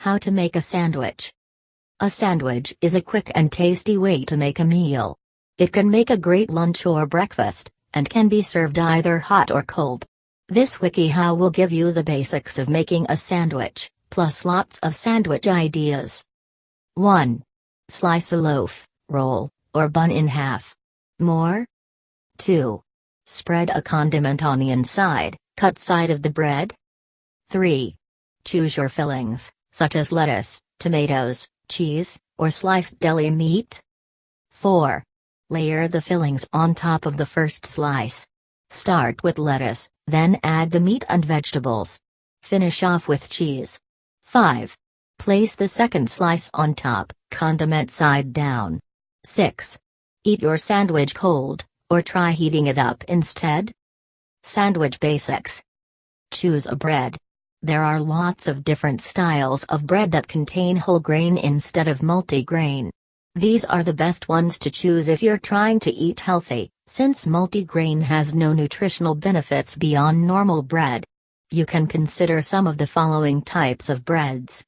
How to make a sandwich. A sandwich is a quick and tasty way to make a meal. It can make a great lunch or breakfast, and can be served either hot or cold. This WikiHow will give you the basics of making a sandwich, plus lots of sandwich ideas. 1. Slice a loaf, roll, or bun in half. More? 2. Spread a condiment on the inside, cut side of the bread. 3. Choose your fillings, such as lettuce, tomatoes, cheese, or sliced deli meat. 4. Layer the fillings on top of the first slice. Start with lettuce, then add the meat and vegetables. Finish off with cheese. 5. Place the second slice on top, condiment side down. 6. Eat your sandwich cold, or try heating it up instead. Sandwich basics. Choose a bread. There are lots of different styles of bread that contain whole grain instead of multigrain. These are the best ones to choose if you're trying to eat healthy, since multigrain has no nutritional benefits beyond normal bread. You can consider some of the following types of breads.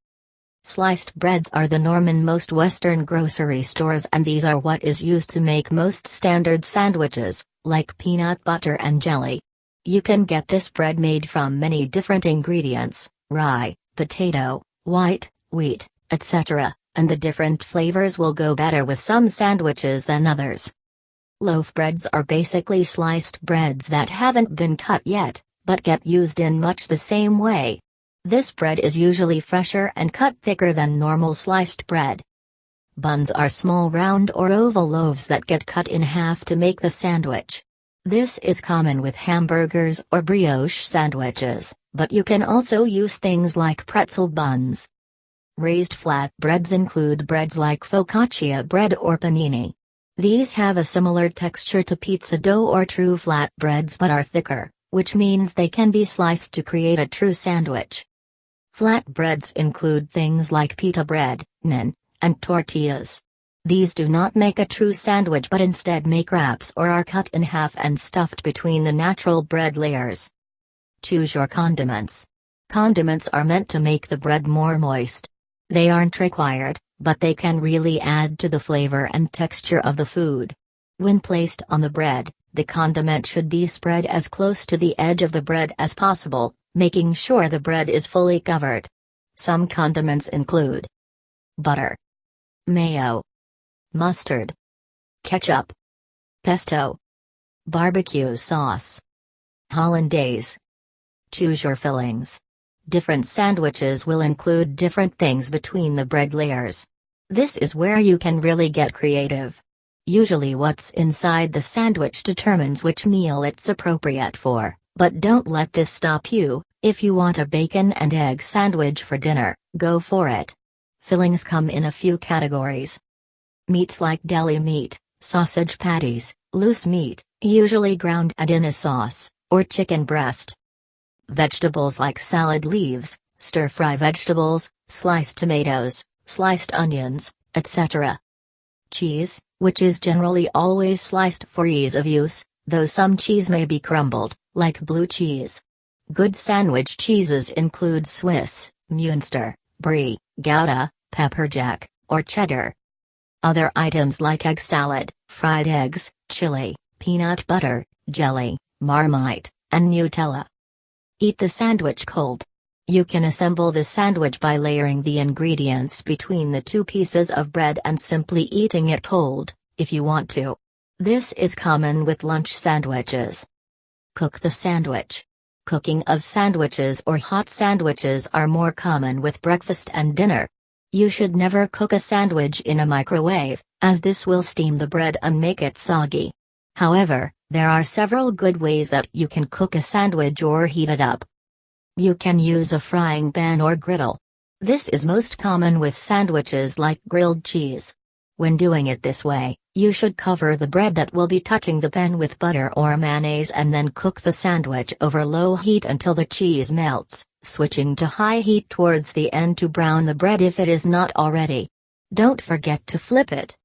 Sliced breads are the norm in most Western grocery stores, and these are what is used to make most standard sandwiches, like peanut butter and jelly. You can get this bread made from many different ingredients: rye, potato, white, wheat, etc., and the different flavors will go better with some sandwiches than others. Loaf breads are basically sliced breads that haven't been cut yet, but get used in much the same way. This bread is usually fresher and cut thicker than normal sliced bread. Buns are small round or oval loaves that get cut in half to make the sandwich. This is common with hamburgers or brioche sandwiches, but you can also use things like pretzel buns. Raised flat breads include breads like focaccia bread or panini. These have a similar texture to pizza dough or true flat breads but are thicker, which means they can be sliced to create a true sandwich. Flat breads include things like pita bread, naan, and tortillas. These do not make a true sandwich but instead make wraps or are cut in half and stuffed between the natural bread layers. Choose your condiments. Condiments are meant to make the bread more moist. They aren't required, but they can really add to the flavor and texture of the food. When placed on the bread, the condiment should be spread as close to the edge of the bread as possible, making sure the bread is fully covered. Some condiments include butter, mayo, mustard, ketchup, pesto, barbecue sauce, hollandaise. Choose your fillings. Different sandwiches will include different things between the bread layers. This is where you can really get creative. Usually what's inside the sandwich determines which meal it's appropriate for, but don't let this stop you. If you want a bacon and egg sandwich for dinner, go for it. Fillings come in a few categories. Meats like deli meat, sausage patties, loose meat, usually ground and in a sauce, or chicken breast. Vegetables like salad leaves, stir-fry vegetables, sliced tomatoes, sliced onions, etc. Cheese, which is generally always sliced for ease of use, though some cheese may be crumbled, like blue cheese. Good sandwich cheeses include Swiss, Munster, Brie, Gouda, pepper jack, or cheddar. Other items like egg salad, fried eggs, chili, peanut butter, jelly, Marmite, and Nutella. Eat the sandwich cold. You can assemble the sandwich by layering the ingredients between the two pieces of bread and simply eating it cold, if you want to. This is common with lunch sandwiches. Cook the sandwich. Cooking of sandwiches or hot sandwiches are more common with breakfast and dinner. You should never cook a sandwich in a microwave, as this will steam the bread and make it soggy. However, there are several good ways that you can cook a sandwich or heat it up. You can use a frying pan or griddle. This is most common with sandwiches like grilled cheese. When doing it this way, you should cover the bread that will be touching the pan with butter or mayonnaise and then cook the sandwich over low heat until the cheese melts, switching to high heat towards the end to brown the bread if it is not already. Don't forget to flip it.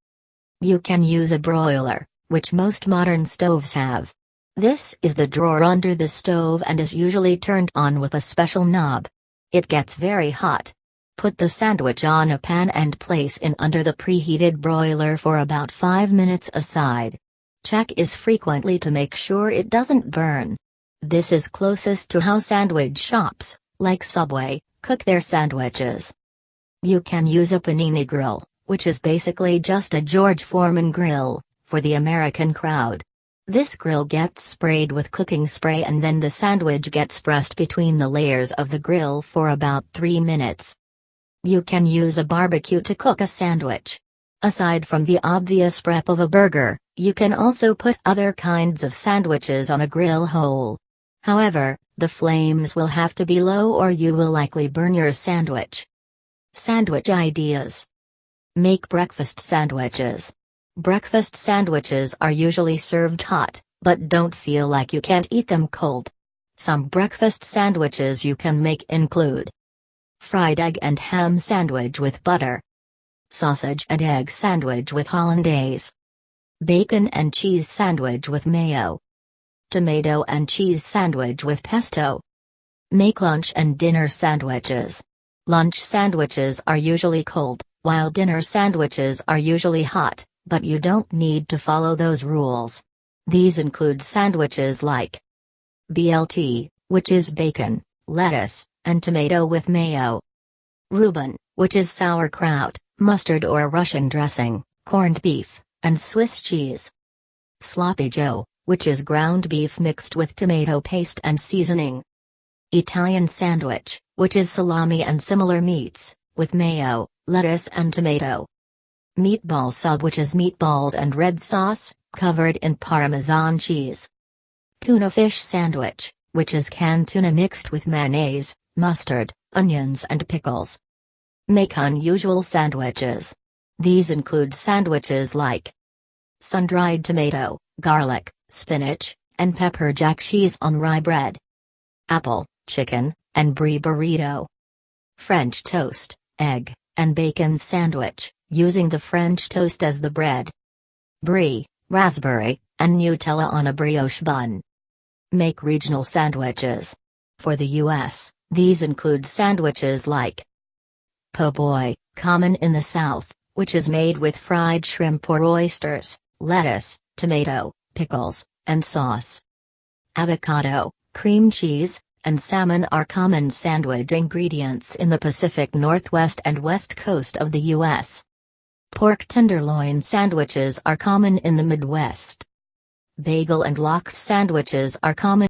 You can use a broiler, which most modern stoves have. This is the drawer under the stove and is usually turned on with a special knob. It gets very hot. Put the sandwich on a pan and place in under the preheated broiler for about 5 minutes aside. Check is frequently to make sure it doesn't burn. This is closest to how sandwich shops, like Subway, cook their sandwiches. You can use a panini grill, which is basically just a George Foreman grill, for the American crowd. This grill gets sprayed with cooking spray and then the sandwich gets pressed between the layers of the grill for about 3 minutes. You can use a barbecue to cook a sandwich. Aside from the obvious prep of a burger, you can also put other kinds of sandwiches on a grill hole. However, the flames will have to be low or you will likely burn your sandwich. Sandwich ideas. Make breakfast sandwiches. Breakfast sandwiches are usually served hot, but don't feel like you can't eat them cold. Some breakfast sandwiches you can make include fried egg and ham sandwich with butter, sausage and egg sandwich with hollandaise, bacon and cheese sandwich with mayo, tomato and cheese sandwich with pesto. Make lunch and dinner sandwiches. Lunch sandwiches are usually cold, while dinner sandwiches are usually hot, but you don't need to follow those rules. These include sandwiches like BLT, which is bacon, lettuce, and tomato with mayo. Reuben, which is sauerkraut, mustard or Russian dressing, corned beef, and Swiss cheese. Sloppy Joe, which is ground beef mixed with tomato paste and seasoning. Italian sandwich, which is salami and similar meats, with mayo, lettuce and tomato. Meatball sub, which is meatballs and red sauce, covered in Parmesan cheese. Tuna fish sandwich, which is canned tuna mixed with mayonnaise, mustard, onions and pickles. Make unusual sandwiches. These include sandwiches like sun-dried tomato, garlic, spinach, and pepper jack cheese on rye bread. Apple, chicken, and brie burrito. French toast, egg, and bacon sandwich, using the French toast as the bread. Brie, raspberry, and Nutella on a brioche bun. Make regional sandwiches. For the U.S., these include sandwiches like po' boy, common in the South, which is made with fried shrimp or oysters, lettuce, tomato, pickles, and sauce. Avocado, cream cheese, and salmon are common sandwich ingredients in the Pacific Northwest and West Coast of the U.S. Pork tenderloin sandwiches are common in the Midwest. Bagel and lox sandwiches are common